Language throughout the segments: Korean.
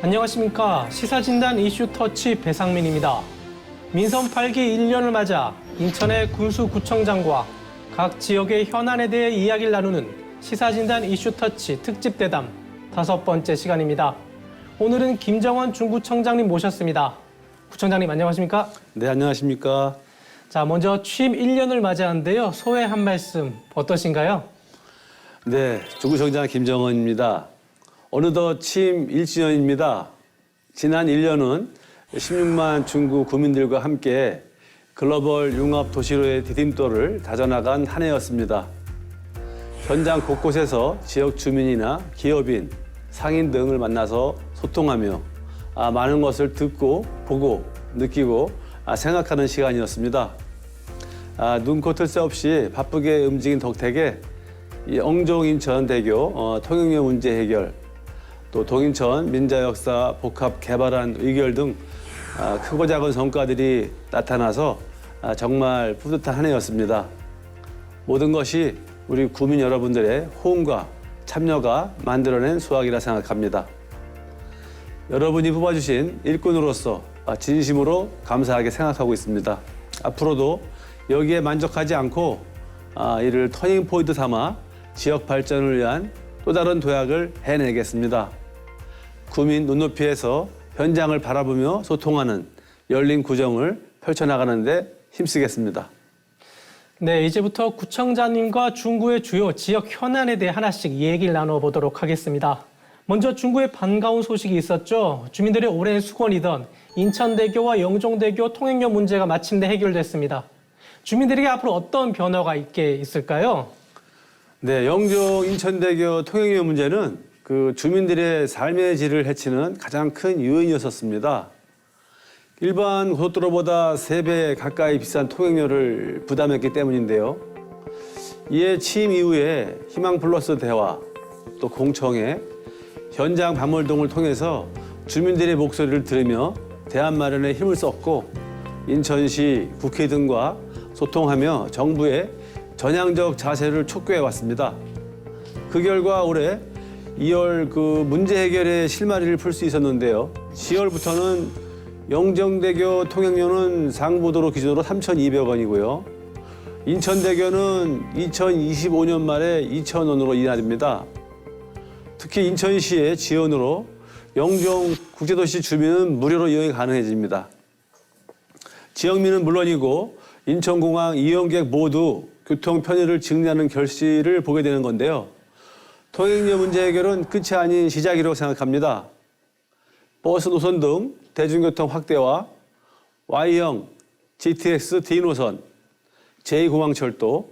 안녕하십니까. 시사진단 이슈터치 배상민입니다. 민선 8기 1년을 맞아 인천의 군수구청장과 각 지역의 현안에 대해 이야기를 나누는 시사진단 이슈터치 특집대담 5번째 시간입니다. 오늘은 김정원 중구청장님 모셨습니다. 구청장님 안녕하십니까? 네, 안녕하십니까? 자, 먼저 취임 1년을 맞이하는데요. 소회 한 말씀 어떠신가요? 네, 중구청장 김정원입니다. 어느덧 취임 1주년입니다. 지난 1년은 16만 중구 구민들과 함께 글로벌 융합 도시로의 디딤돌을 다져나간 한 해였습니다. 현장 곳곳에서 지역 주민이나 기업인, 상인 등을 만나서 소통하며 많은 것을 듣고 보고 느끼고 생각하는 시간이었습니다. 눈코 뜰 새 없이 바쁘게 움직인 덕택에 이 영종-인천-대교 통행료 문제 해결, 또 동인천 민자역사 복합 개발안 의결 등 크고 작은 성과들이 나타나서 정말 뿌듯한 한 해였습니다. 모든 것이 우리 구민 여러분들의 호응과 참여가 만들어낸 수확이라 생각합니다. 여러분이 뽑아주신 일꾼으로서 진심으로 감사하게 생각하고 있습니다. 앞으로도 여기에 만족하지 않고 이를 터닝 포인트 삼아 지역 발전을 위한 또 다른 도약을 해내겠습니다. 구민 눈높이에서 현장을 바라보며 소통하는 열린 구정을 펼쳐나가는 데 힘쓰겠습니다. 네, 이제부터 구청장님과 중구의 주요 지역 현안에 대해 하나씩 얘기를 나눠보도록 하겠습니다. 먼저 중구에 반가운 소식이 있었죠. 주민들의 오랜 수건이던 인천대교와 영종대교 통행료 문제가 마침내 해결됐습니다. 주민들에게 앞으로 어떤 변화가 있을까요? 네, 영종 인천대교 통행료 문제는 주민들의 삶의 질을 해치는 가장 큰 요인이었습니다. 일반 고속도로보다 3배 가까이 비싼 통행료를 부담했기 때문인데요. 이에 취임 이후에 희망플러스 대화, 또 공청회, 현장 방문동을 통해서 주민들의 목소리를 들으며 대안 마련에 힘을 썼고 인천시, 국회 등과 소통하며 정부의 전향적 자세를 촉구해 왔습니다. 그 결과 올해 2월 문제 해결의 실마리를 풀 수 있었는데요. 10월부터는 영종대교 통행료는 상부도로 기준으로 3,200원이고요. 인천대교는 2025년 말에 2,000원으로 인하됩니다. 특히 인천시의 지원으로 영종 국제도시 주민은 무료로 이용이 가능해집니다. 지역민은 물론이고 인천공항 이용객 모두 교통 편의를 증진하는 결실을 보게 되는 건데요. 통행료 문제 해결은 끝이 아닌 시작이라고 생각합니다. 버스 노선 등 대중교통 확대와 Y형, GTX D노선, 제2공항철도,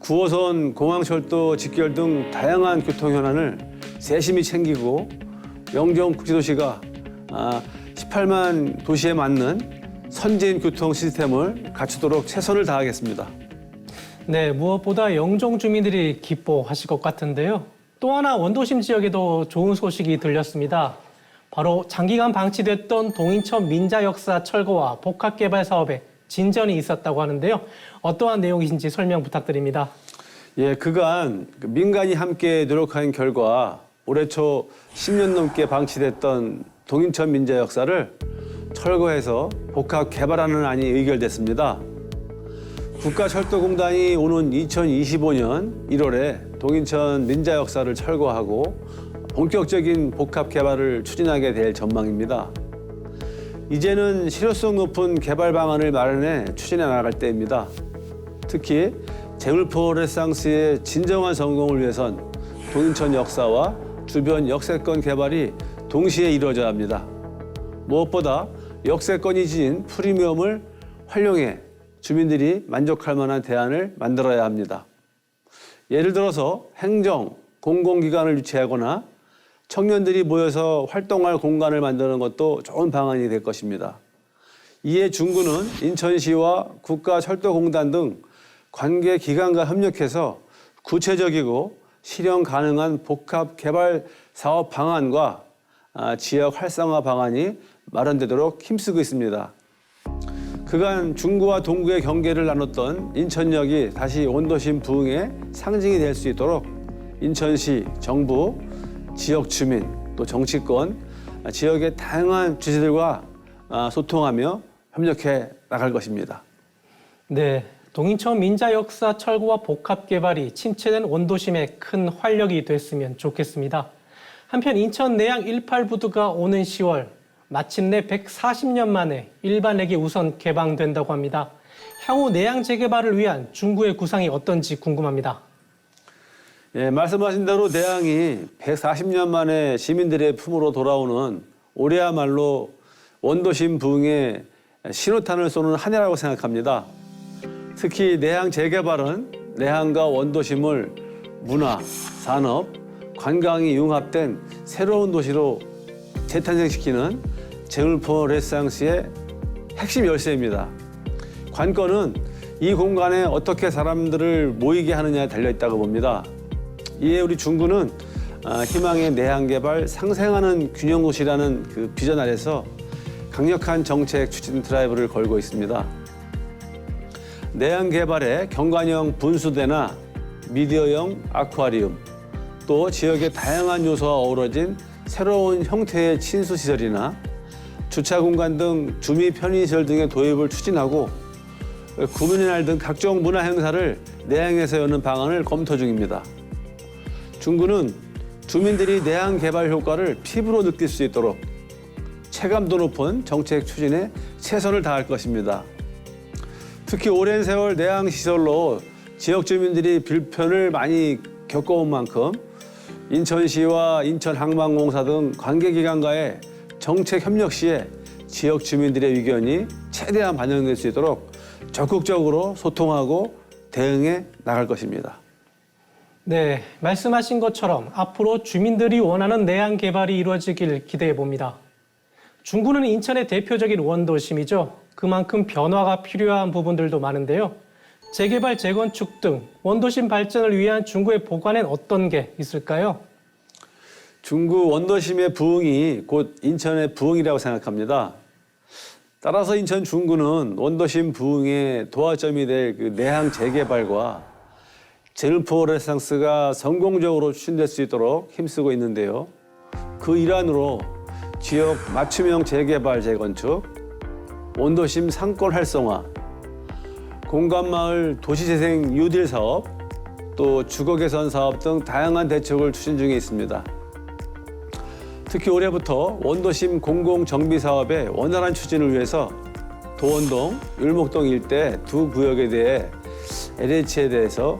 9호선 공항철도 직결 등 다양한 교통 현안을 세심히 챙기고 영종국제도시가 18만 도시에 맞는 선진 교통 시스템을 갖추도록 최선을 다하겠습니다. 네, 무엇보다 영종 주민들이 기뻐하실 것 같은데요. 또 하나 원도심 지역에도 좋은 소식이 들렸습니다. 바로 장기간 방치됐던 동인천 민자역사 철거와 복합개발 사업에 진전이 있었다고 하는데요. 어떠한 내용이신지 설명 부탁드립니다. 예, 그간 민간이 함께 노력한 결과 올해 초 10년 넘게 방치됐던 동인천 민자역사를 철거해서 복합 개발하는 안이 의결됐습니다. 국가철도공단이 오는 2025년 1월에 동인천 민자역사를 철거하고 본격적인 복합 개발을 추진하게 될 전망입니다. 이제는 실효성 높은 개발 방안을 마련해 추진해 나갈 때입니다. 특히 제물포 르네상스의 진정한 성공을 위해선 동인천 역사와 주변 역세권 개발이 동시에 이루어져야 합니다. 무엇보다 역세권이 지닌 프리미엄을 활용해 주민들이 만족할 만한 대안을 만들어야 합니다. 예를 들어서 행정, 공공기관을 유치하거나 청년들이 모여서 활동할 공간을 만드는 것도 좋은 방안이 될 것입니다. 이에 중구는 인천시와 국가철도공단 등 관계기관과 협력해서 구체적이고 실현 가능한 복합 개발 사업 방안과 지역 활성화 방안이 마련되도록 힘쓰고 있습니다. 그간 중구와 동구의 경계를 나눴던 인천역이 다시 원도심 부흥의 상징이 될 수 있도록 인천시, 정부, 지역 주민, 또 정치권, 지역의 다양한 주체들과 소통하며 협력해 나갈 것입니다. 네, 동인천 민자 역사 철거와 복합 개발이 침체된 원도심에 큰 활력이 됐으면 좋겠습니다. 한편 인천 내양 18부두가 오는 10월 마침내 140년 만에 일반에게 우선 개방된다고 합니다. 향후 내양 재개발을 위한 중구의 구상이 어떤지 궁금합니다. 예, 말씀하신 대로 내양이 140년 만에 시민들의 품으로 돌아오는 올해야말로 원도심 부흥의 신호탄을 쏘는 한 해라고 생각합니다. 특히 내양 재개발은 내양과 원도심을 문화, 산업, 관광이 융합된 새로운 도시로 재탄생시키는 제물포 레상스의 핵심 열쇠입니다. 관건은 이 공간에 어떻게 사람들을 모이게 하느냐에 달려있다고 봅니다. 이에 우리 중구는 희망의 내양 개발 상생하는 균형 도시라는 그 비전 아래서 강력한 정책 추진 드라이브를 걸고 있습니다. 내양 개발에 경관형 분수대나 미디어형 아쿠아리움, 또 지역의 다양한 요소와 어우러진 새로운 형태의 친수시설이나 주차 공간 등 주미 편의시설 등의 도입을 추진하고 구민의 날 등 각종 문화 행사를 내양에서 여는 방안을 검토 중입니다. 중구는 주민들이 내양 개발 효과를 피부로 느낄 수 있도록 체감도 높은 정책 추진에 최선을 다할 것입니다. 특히 오랜 세월 내양 시설로 지역 주민들이 불편을 많이 겪어온 만큼 인천시와 인천항만공사 등 관계기관과의 정책 협력 시에 지역 주민들의 의견이 최대한 반영될 수 있도록 적극적으로 소통하고 대응해 나갈 것입니다. 네, 말씀하신 것처럼 앞으로 주민들이 원하는 내양 개발이 이루어지길 기대해 봅니다. 중구는 인천의 대표적인 원도심이죠. 그만큼 변화가 필요한 부분들도 많은데요. 재개발, 재건축 등 원도심 발전을 위한 중구의 보관엔 어떤 게 있을까요? 중구 원도심의 부흥이 곧 인천의 부흥이라고 생각합니다. 따라서 인천 중구는 원도심 부흥의 도화점이 될 그 내양 재개발과 제물포 레상스가 성공적으로 추진될 수 있도록 힘쓰고 있는데요. 그 일환으로 지역 맞춤형 재개발, 재건축, 원도심 상권 활성화, 공간마을 도시재생 뉴딜 사업, 또 주거 개선 사업 등 다양한 대책을 추진 중에 있습니다. 특히 올해부터 원도심 공공정비 사업의 원활한 추진을 위해서 도원동, 율목동 일대 두 구역에 대해 LH에 대해서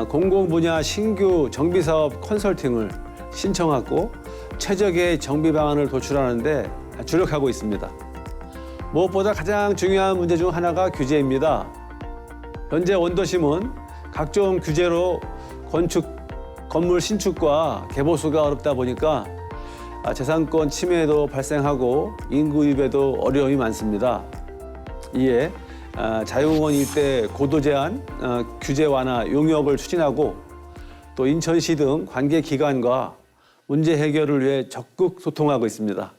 공공 분야 신규 정비 사업 컨설팅을 신청하고 최적의 정비 방안을 도출하는 데 주력하고 있습니다. 무엇보다 가장 중요한 문제 중 하나가 규제입니다. 현재 원도심은 각종 규제로 건물 신축과 개보수가 어렵다 보니까 재산권 침해도 발생하고 인구 유입에도 어려움이 많습니다. 이에 자유공원 일대 고도 제한, 규제 완화, 용역을 추진하고 또 인천시 등 관계기관과 문제 해결을 위해 적극 소통하고 있습니다.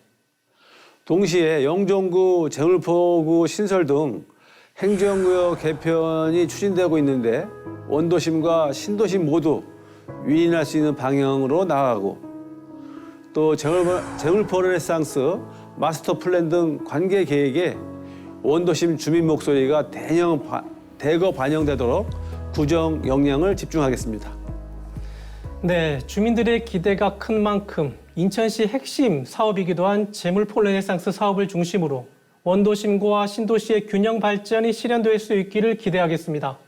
동시에 영종구, 제물포구 신설 등 행정구역 개편이 추진되고 있는데 원도심과 신도심 모두 유인할 수 있는 방향으로 나아가고 또 제물포 레상스, 마스터 플랜 등 관계 계획에 원도심 주민 목소리가 대거 반영되도록 구정 역량을 집중하겠습니다. 네, 주민들의 기대가 큰 만큼 인천시 핵심 사업이기도 한 제물포 레네상스 사업을 중심으로 원도심과 신도시의 균형 발전이 실현될 수 있기를 기대하겠습니다.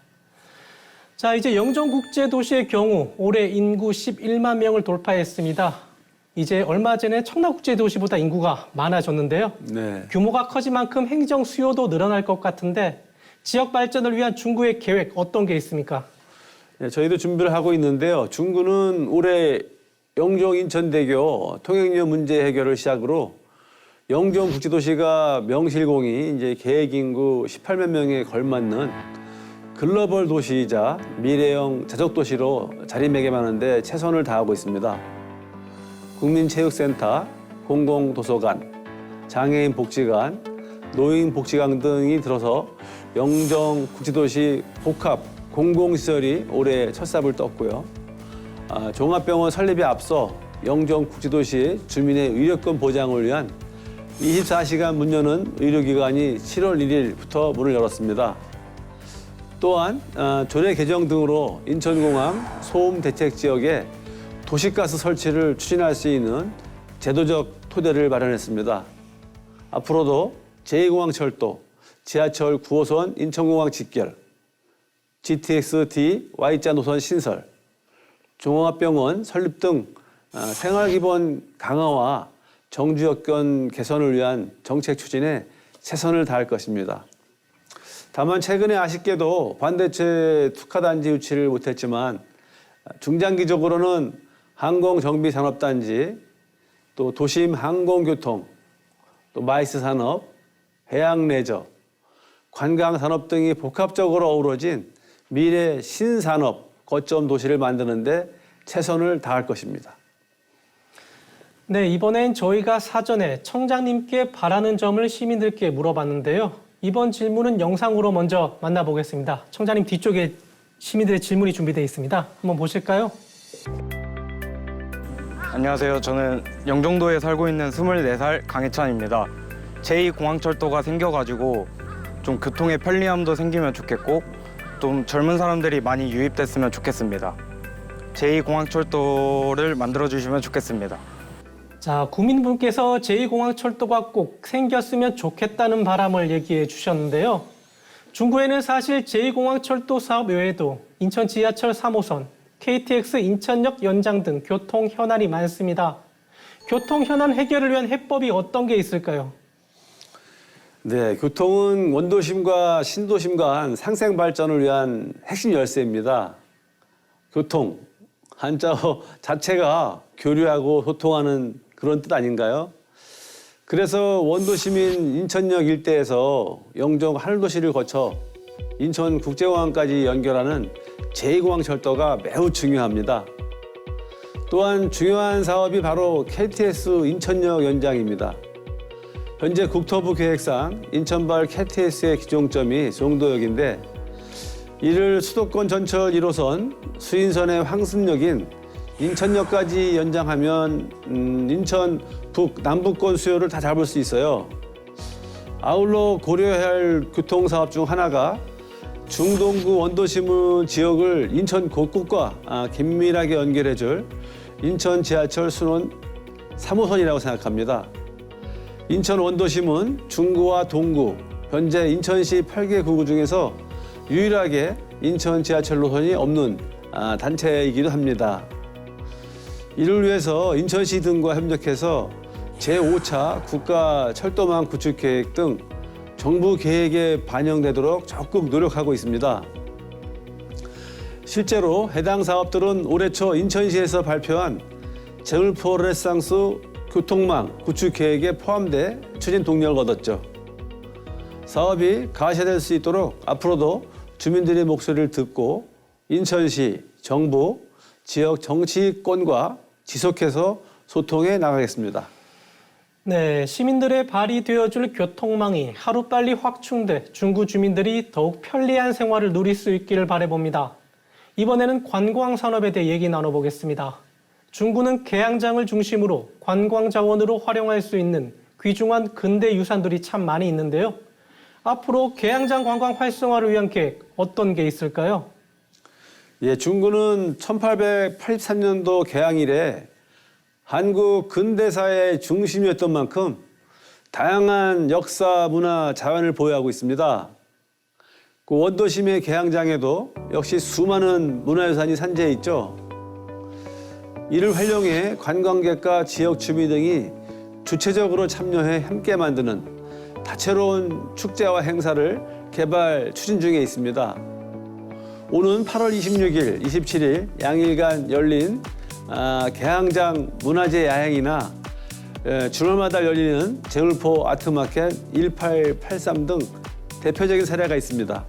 자, 이제 영종국제도시의 경우 올해 인구 11만 명을 돌파했습니다. 이제 얼마 전에 청라국제도시보다 인구가 많아졌는데요. 네. 규모가 커진 만큼 행정 수요도 늘어날 것 같은데 지역 발전을 위한 중구의 계획 어떤 게 있습니까? 네, 저희도 준비를 하고 있는데요. 중구는 올해 영종 인천대교 통행료 문제 해결을 시작으로 영종국제도시가 명실공히 이제 계획 인구 18만 명에 걸맞는 글로벌 도시이자 미래형 자족도시로 자리매김하는데 최선을 다하고 있습니다. 국민체육센터, 공공도서관, 장애인복지관, 노인복지관 등이 들어서 영종국제도시 복합 공공시설이 올해 첫 삽을 떴고요. 종합병원 설립에 앞서 영종 국제도시 주민의 의료권 보장을 위한 24시간 문 여는 의료기관이 7월 1일부터 문을 열었습니다. 또한 조례 개정 등으로 인천공항 소음 대책 지역에 도시가스 설치를 추진할 수 있는 제도적 토대를 마련했습니다. 앞으로도 제2공항철도, 지하철 9호선 인천공항 직결, GTX-D Y자 노선 신설, 종합병원 설립 등 생활기본 강화와 정주여건 개선을 위한 정책 추진에 최선을 다할 것입니다. 다만 최근에 아쉽게도 반도체 특화단지 유치를 못했지만 중장기적으로는 항공정비산업단지, 또 도심 항공교통, 또 마이스 산업, 해양레저, 관광산업 등이 복합적으로 어우러진 미래 신산업 거점 도시를 만드는 데 최선을 다할 것입니다. 네, 이번엔 저희가 사전에 청장님께 바라는 점을 시민들께 물어봤는데요. 이번 질문은 영상으로 먼저 만나보겠습니다. 청장님 뒤쪽에 시민들의 질문이 준비되어 있습니다. 한번 보실까요? 안녕하세요. 저는 영종도에 살고 있는 24살 강혜찬입니다. 제2공항철도가 생겨가지고 좀 교통의 편리함도 생기면 좋겠고 좀 젊은 사람들이 많이 유입됐으면 좋겠습니다. 제2공항철도를 만들어주시면 좋겠습니다. 자, 국민분께서 제2공항철도가 꼭 생겼으면 좋겠다는 바람을 얘기해 주셨는데요. 중구에는 사실 제2공항철도 사업 외에도 인천 지하철 3호선, KTX 인천역 연장 등 교통 현안이 많습니다. 교통 현안 해결을 위한 해법이 어떤 게 있을까요? 네, 교통은 원도심과 신도심 간 상생 발전을 위한 핵심 열쇠입니다. 교통, 한자어 자체가 교류하고 소통하는 그런 뜻 아닌가요? 그래서 원도심인 인천역 일대에서 영종 하늘도시를 거쳐 인천국제공항까지 연결하는 제2공항철도가 매우 중요합니다. 또한 중요한 사업이 바로 KTX 인천역 연장입니다. 현재 국토부 계획상 인천발 KTX의 기종점이 송도역인데 이를 수도권 전철 1호선 수인선의 황순역인 인천역까지 연장하면 인천 남부권 수요를 다 잡을 수 있어요. 아울러 고려해야 할 교통사업 중 하나가 중동구 원도심 지역을 인천 곳곳과 긴밀하게 연결해줄 인천 지하철 순원 3호선이라고 생각합니다. 인천 원도심은 중구와 동구, 현재 인천시 8개 구구 중에서 유일하게 인천 지하철 노선이 없는 단체이기도 합니다. 이를 위해서 인천시 등과 협력해서 제5차 국가철도망 구축계획 등 정부 계획에 반영되도록 적극 노력하고 있습니다. 실제로 해당 사업들은 올해 초 인천시에서 발표한 제울포 르네상스 교통망 구축 계획에 포함돼 추진 동력을 얻었죠. 사업이 가시화될 수 있도록 앞으로도 주민들의 목소리를 듣고 인천시, 정부, 지역 정치권과 지속해서 소통해 나가겠습니다. 네, 시민들의 발이 되어줄 교통망이 하루빨리 확충돼 중구 주민들이 더욱 편리한 생활을 누릴 수 있기를 바라봅니다. 이번에는 관광 산업에 대해 얘기 나눠보겠습니다. 중구는 계양장을 중심으로 관광 자원으로 활용할 수 있는 귀중한 근대 유산들이 참 많이 있는데요. 앞으로 계양장 관광 활성화를 위한 계획 어떤 게 있을까요? 예, 중구는 1883년도 개항 이래 한국 근대사의 중심이었던 만큼 다양한 역사, 문화, 자원을 보유하고 있습니다. 그 원도심의 계양장에도 역시 수많은 문화유산이 산재해 있죠. 이를 활용해 관광객과 지역 주민 등이 주체적으로 참여해 함께 만드는 다채로운 축제와 행사를 개발 추진 중에 있습니다. 오는 8월 26일, 27일 양일간 열린 계양장 문화제 야행이나 주말마다 열리는 제울포 아트마켓 1883 등 대표적인 사례가 있습니다.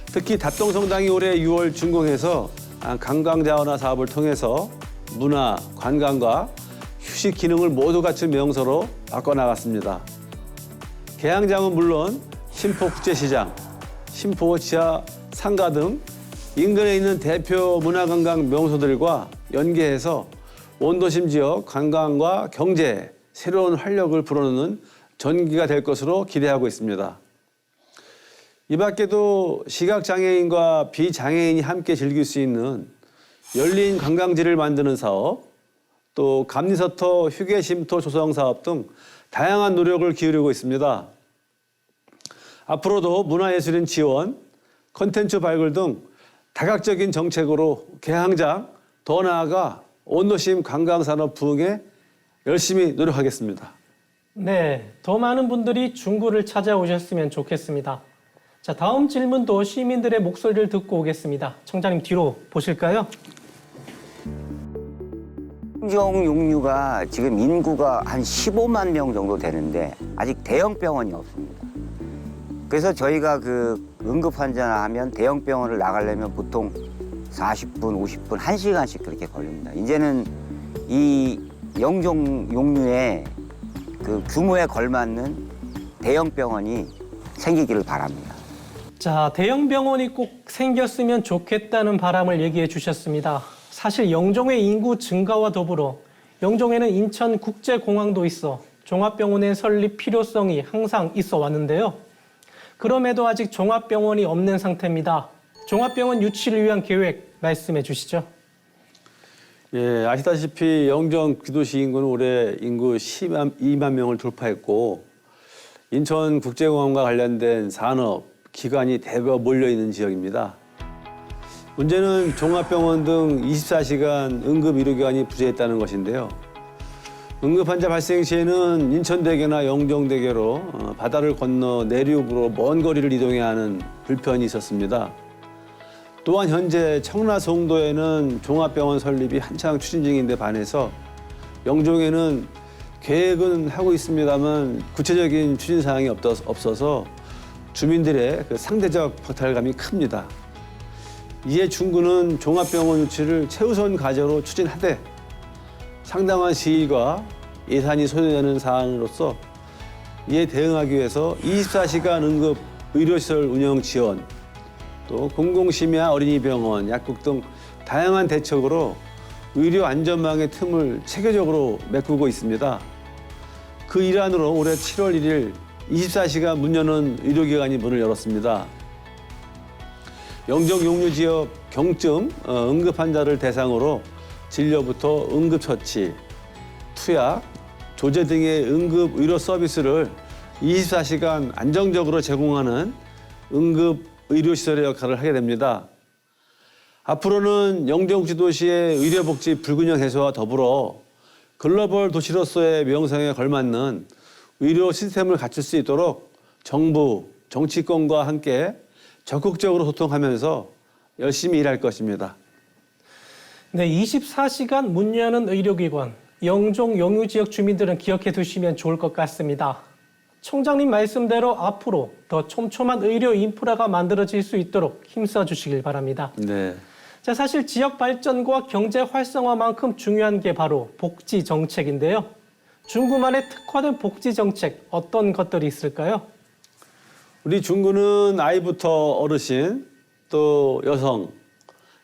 특히 답동성당이 올해 6월 준공해서 관광자원화 사업을 통해서 문화, 관광과 휴식 기능을 모두 갖춘 명소로 바꿔나갔습니다. 계양장은 물론 신포국제시장, 신포 지하 상가 등 인근에 있는 대표 문화관광 명소들과 연계해서 원도심 지역 관광과 경제에 새로운 활력을 불어넣는 전기가 될 것으로 기대하고 있습니다. 이 밖에도 시각장애인과 비장애인이 함께 즐길 수 있는 열린 관광지를 만드는 사업, 또 감리서터 휴게쉼터 조성 사업 등 다양한 노력을 기울이고 있습니다. 앞으로도 문화예술인 지원, 콘텐츠 발굴 등 다각적인 정책으로 개항장, 더 나아가 원도심 관광산업 부흥에 열심히 노력하겠습니다. 네, 더 많은 분들이 중구를 찾아오셨으면 좋겠습니다. 자, 다음 질문도 시민들의 목소리를 듣고 오겠습니다. 청장님 뒤로 보실까요? 영종육류가 지금 인구가 한 15만 명 정도 되는데 아직 대형 병원이 없습니다. 그래서 저희가 그 응급 환자나 하면 대형 병원을 나가려면 보통 40분, 50분, 1시간씩 그렇게 걸립니다. 이제는 이 영종육류의 그 규모에 걸맞는 대형 병원이 생기기를 바랍니다. 자, 대형 병원이 꼭 생겼으면 좋겠다는 바람을 얘기해 주셨습니다. 사실 영종의 인구 증가와 더불어 영종에는 인천국제공항도 있어 종합병원의 설립 필요성이 항상 있어 왔는데요. 그럼에도 아직 종합병원이 없는 상태입니다. 종합병원 유치를 위한 계획 말씀해 주시죠. 예, 아시다시피 영종 귀도시 인구는 올해 인구 12만 명을 돌파했고 인천국제공항과 관련된 산업, 기관이 대거 몰려있는 지역입니다. 문제는 종합병원 등 24시간 응급의료기관이 부재했다는 것인데요. 응급환자 발생 시에는 인천대교나 영종대교로 바다를 건너 내륙으로 먼 거리를 이동해야 하는 불편이 있었습니다. 또한 현재 청라 송도에는 종합병원 설립이 한창 추진 중인데 반해서 영종에는 계획은 하고 있습니다만 구체적인 추진 사항이 없어서 주민들의 그 상대적 박탈감이 큽니다. 이에 중구는 종합병원 유치를 최우선 과제로 추진하되 상당한 시일과 예산이 소요되는 사안으로서 이에 대응하기 위해서 24시간 응급 의료시설 운영 지원, 또 공공심야 어린이병원, 약국 등 다양한 대책으로 의료 안전망의 틈을 체계적으로 메꾸고 있습니다. 그 일환으로 올해 7월 1일 24시간 문 여는 의료기관이 문을 열었습니다. 영종 용류 지역 경증 응급 환자를 대상으로 진료부터 응급처치, 투약, 조제 등의 응급 의료 서비스를 24시간 안정적으로 제공하는 응급 의료시설의 역할을 하게 됩니다. 앞으로는 영종지도시의 의료복지 불균형 해소와 더불어 글로벌 도시로서의 명성에 걸맞는 의료 시스템을 갖출 수 있도록 정부, 정치권과 함께 적극적으로 소통하면서 열심히 일할 것입니다. 네, 24시간 문 여는 의료기관, 영종 영유 지역 주민들은 기억해 두시면 좋을 것 같습니다. 총장님 말씀대로 앞으로 더 촘촘한 의료 인프라가 만들어질 수 있도록 힘써 주시길 바랍니다. 네. 자, 사실 지역 발전과 경제 활성화만큼 중요한 게 바로 복지 정책인데요. 중구만의 특화된 복지 정책 어떤 것들이 있을까요? 우리 중구는 아이부터 어르신, 또 여성,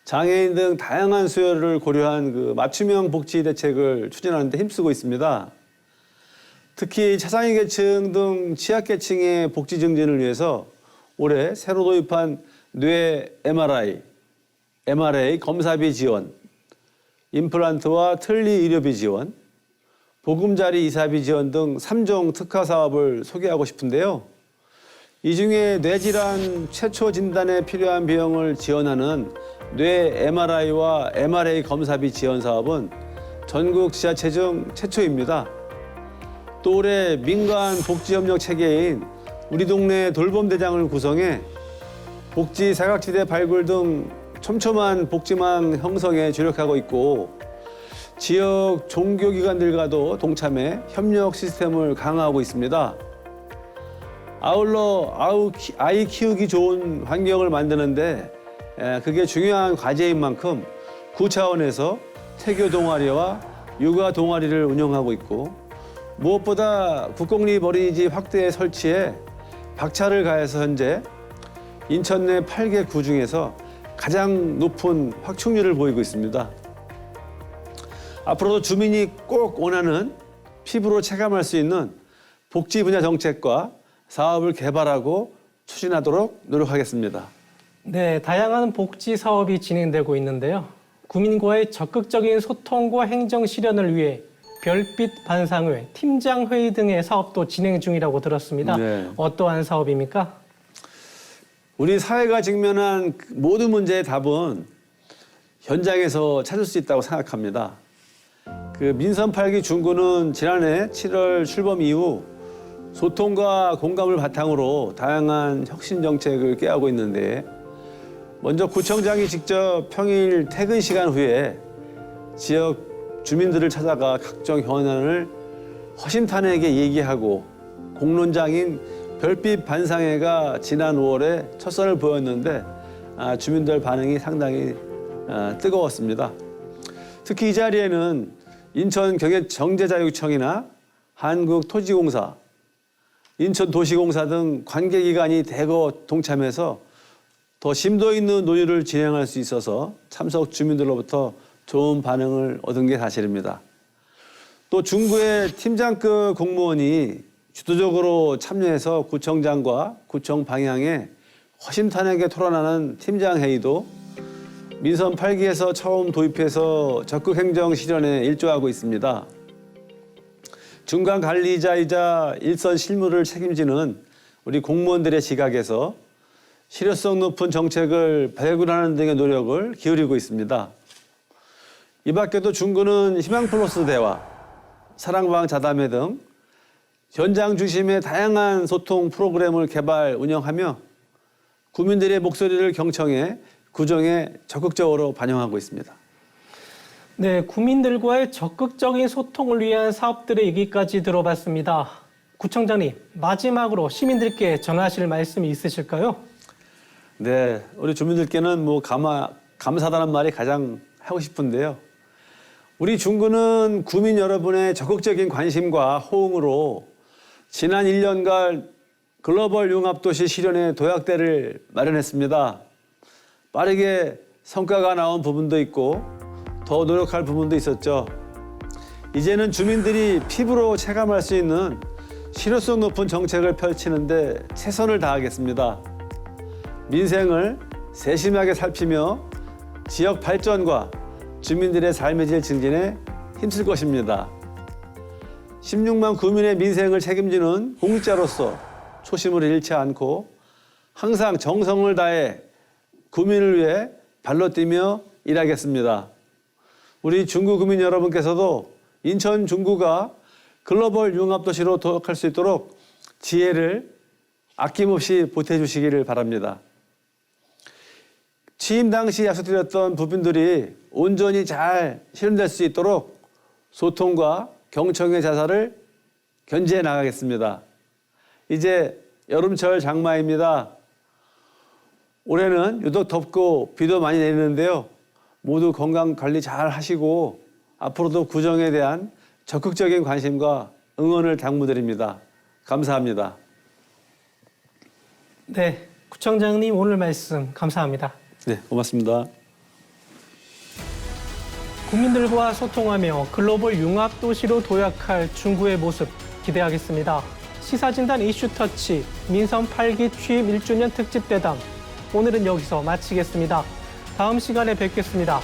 장애인 등 다양한 수요를 고려한 그 맞춤형 복지 대책을 추진하는 데 힘쓰고 있습니다. 특히 차상위 계층 등 취약계층의 복지 증진을 위해서 올해 새로 도입한 뇌 MRI 검사비 지원, 임플란트와 틀니 의료비 지원, 보금자리 이사비 지원 등 3종 특화 사업을 소개하고 싶은데요. 이 중에 뇌질환 최초 진단에 필요한 비용을 지원하는 뇌 MRI와 MRA 검사비 지원 사업은 전국 지자체 중 최초입니다. 또 올해 민간 복지협력 체계인 우리 동네 돌봄대장을 구성해 복지 사각지대 발굴 등 촘촘한 복지망 형성에 주력하고 있고 지역 종교기관들과도 동참해 협력 시스템을 강화하고 있습니다. 아울러 아이 키우기 좋은 환경을 만드는데 그게 중요한 과제인 만큼 구 차원에서 태교 동아리와 육아 동아리를 운영하고 있고 무엇보다 국공립 어린이집 확대 설치에 박차를 가해서 현재 인천 내 8개 구 중에서 가장 높은 확충률을 보이고 있습니다. 앞으로도 주민이 꼭 원하는 피부로 체감할 수 있는 복지 분야 정책과 사업을 개발하고 추진하도록 노력하겠습니다. 네, 다양한 복지 사업이 진행되고 있는데요. 구민과의 적극적인 소통과 행정 실현을 위해 별빛 반상회, 팀장회의 등의 사업도 진행 중이라고 들었습니다. 네. 어떠한 사업입니까? 우리 사회가 직면한 모든 문제의 답은 현장에서 찾을 수 있다고 생각합니다. 그 민선 8기 중구는 지난해 7월 출범 이후 소통과 공감을 바탕으로 다양한 혁신 정책을 꾀하고 있는데, 먼저 구청장이 직접 평일 퇴근 시간 후에 지역 주민들을 찾아가 각종 현안을 허심탄회하게 얘기하고, 공론장인 별빛 반상회가 지난 5월에 첫 선을 보였는데 주민들 반응이 상당히 뜨거웠습니다. 특히 이 자리에는 인천경제정제자유청이나 한국토지공사, 인천도시공사 등 관계기관이 대거 동참해서 더 심도 있는 논의를 진행할 수 있어서 참석 주민들로부터 좋은 반응을 얻은 게 사실입니다. 또 중구의 팀장급 공무원이 주도적으로 참여해서 구청장과 구청 방향에 허심탄회하게 토론하는 팀장회의도 민선 8기에서 처음 도입해서 적극 행정 실현에 일조하고 있습니다. 중간 관리자이자 일선 실무를 책임지는 우리 공무원들의 시각에서 실효성 높은 정책을 발굴하는 등의 노력을 기울이고 있습니다. 이 밖에도 중구는 희망플러스 대화, 사랑방 자담회 등 현장 중심의 다양한 소통 프로그램을 개발, 운영하며 구민들의 목소리를 경청해 구정에 적극적으로 반영하고 있습니다. 네, 구민들과의 적극적인 소통을 위한 사업들의 얘기까지 들어봤습니다. 구청장님, 마지막으로 시민들께 전하실 말씀이 있으실까요? 네, 우리 주민들께는 감사하다는 말이 가장 하고 싶은데요. 우리 중구는 구민 여러분의 적극적인 관심과 호응으로 지난 1년간 글로벌 융합도시 실현의 도약대를 마련했습니다. 빠르게 성과가 나온 부분도 있고 더 노력할 부분도 있었죠. 이제는 주민들이 피부로 체감할 수 있는 실효성 높은 정책을 펼치는데 최선을 다하겠습니다. 민생을 세심하게 살피며 지역 발전과 주민들의 삶의 질 증진에 힘쓸 것입니다. 16만 구민의 민생을 책임지는 공직자로서 초심을 잃지 않고 항상 정성을 다해 구민을 위해 발로 뛰며 일하겠습니다. 우리 중구 구민 여러분께서도 인천 중구가 글로벌 융합도시로 도약할 수 있도록 지혜를 아낌없이 보태주시기를 바랍니다. 취임 당시 약속드렸던 부분들이 온전히 잘 실현될 수 있도록 소통과 경청의 자세를 견지해 나가겠습니다. 이제 여름철 장마입니다. 올해는 유독 덥고 비도 많이 내리는데요. 모두 건강 관리 잘 하시고 앞으로도 구정에 대한 적극적인 관심과 응원을 당부드립니다. 감사합니다. 네, 구청장님 오늘 말씀 감사합니다. 네, 고맙습니다. 국민들과 소통하며 글로벌 융합도시로 도약할 중구의 모습 기대하겠습니다. 시사진단 이슈터치 민선 8기 취임 1주년 특집 대담 오늘은 여기서 마치겠습니다. 다음 시간에 뵙겠습니다.